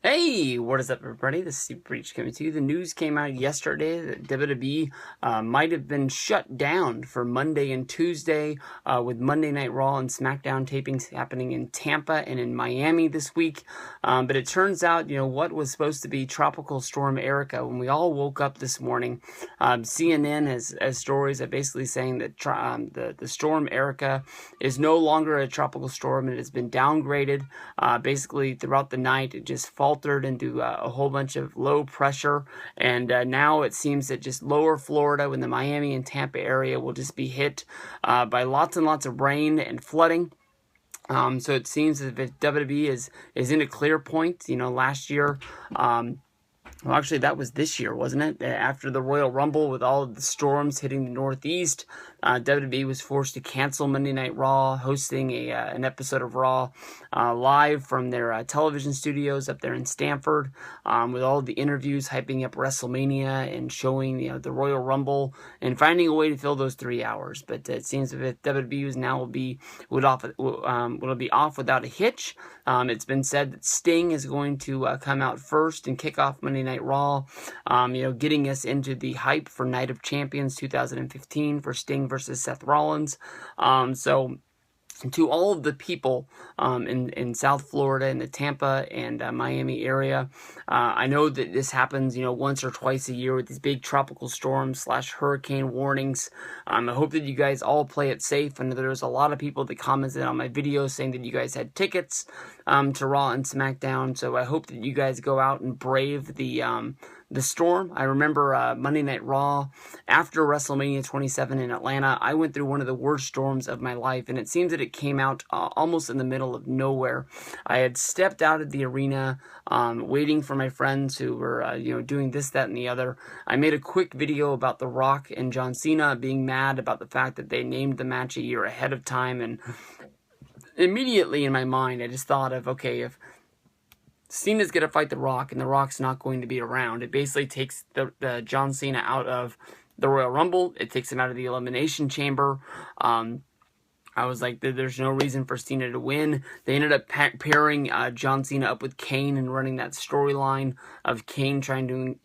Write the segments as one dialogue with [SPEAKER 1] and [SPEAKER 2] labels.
[SPEAKER 1] Hey, what is up, everybody? This is Steve Breach coming to you. The news came out yesterday that WWE might have been shut down for Monday and Tuesday, with Monday Night Raw and SmackDown tapings happening in Tampa and in Miami this week. But it turns out, what was supposed to be Tropical Storm Erica, when we all woke up this morning, CNN has stories that basically saying that the storm Erica is no longer a tropical storm. It has been downgraded. Basically, throughout the night, it just faltered into a whole bunch of low pressure, and now it seems that just lower Florida in the Miami and Tampa area will just be hit by lots and lots of rain and flooding. So it seems as if WWE is in a clear point. Last year, well, actually, that was this year, wasn't it? After the Royal Rumble, with all of the storms hitting the Northeast, WWE was forced to cancel Monday Night Raw, hosting an episode of Raw live from their television studios up there in Stamford, with all of the interviews hyping up WrestleMania and showing the Royal Rumble and finding a way to fill those 3 hours. But it seems that WWE now will be off without a hitch. It's been said that Sting is going to come out first and kick off Monday Night Raw, getting us into the hype for Night of Champions 2015 for Sting versus Seth Rollins. So to all of the people in South Florida, in the Tampa and Miami area, I know that this happens, once or twice a year with these big tropical storms / hurricane warnings. I hope that you guys all play it safe. I know there's a lot of people that commented on my videos saying that you guys had tickets to Raw and SmackDown, so I hope that you guys go out and brave the storm. I remember Monday Night Raw after WrestleMania 27 in Atlanta. I went through one of the worst storms of my life, and it seems that it came out almost in the middle of nowhere. I had stepped out of the arena, waiting for my friends who were, doing this, that, and the other. I made a quick video about The Rock and John Cena being mad about the fact that they named the match a year ahead of time, and immediately in my mind, I just thought of, okay, if Cena's going to fight The Rock and The Rock's not going to be around, it basically takes the John Cena out of the Royal Rumble. It takes him out of the Elimination Chamber. I was like, there's no reason for Cena to win. They ended up pairing John Cena up with Kane and running that storyline of Kane trying to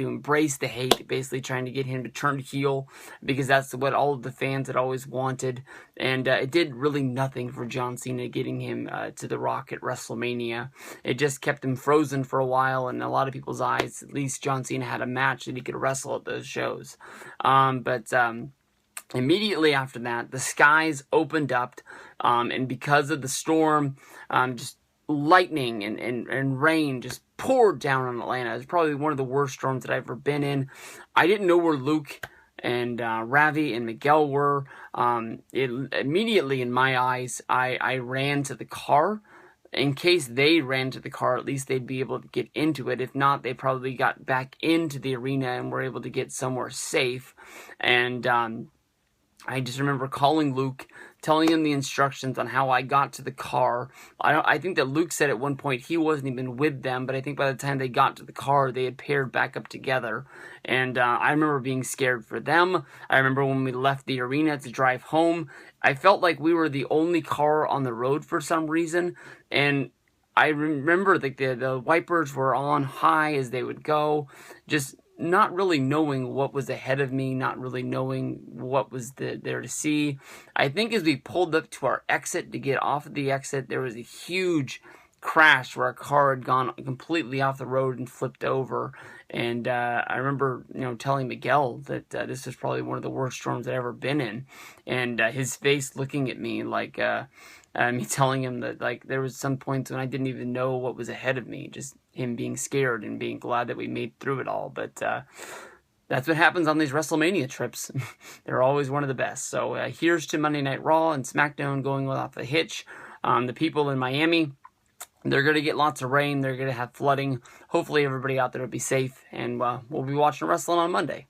[SPEAKER 1] embrace the hate, basically trying to get him to turn heel, because that's what all of the fans had always wanted. And it did really nothing for John Cena getting him to The Rock at WrestleMania. It just kept him frozen for a while, and in a lot of people's eyes, at least John Cena had a match that he could wrestle at those shows. Immediately after that, the skies opened up, and because of the storm, just lightning and rain just poured down on Atlanta. It was probably one of the worst storms that I've ever been in. I didn't know where Luke and Ravi and Miguel were. Immediately in my eyes, I ran to the car. In case they ran to the car, at least they'd be able to get into it. If not, they probably got back into the arena and were able to get somewhere safe. And I just remember calling Luke, telling him the instructions on how I got to the car. I think that Luke said at one point he wasn't even with them, but I think by the time they got to the car, they had paired back up together. And I remember being scared for them. I remember when we left the arena to drive home, I felt like we were the only car on the road for some reason. And I remember like the wipers were on high as they would go, just not really knowing what was ahead of me, not really knowing what was there to see. I think as we pulled up to our exit to get off of the exit, there was a huge crash where a car had gone completely off the road and flipped over. And I remember, telling Miguel that this was probably one of the worst storms I'd ever been in. And his face looking at me like, me telling him that, like, there was some points when I didn't even know what was ahead of me, just him being scared and being glad that we made through it all. But that's what happens on these WrestleMania trips. They're always one of the best. So here's to Monday Night Raw and SmackDown going without a hitch. The people in Miami, they're going to get lots of rain. They're going to have flooding. Hopefully everybody out there will be safe. And we'll be watching wrestling on Monday.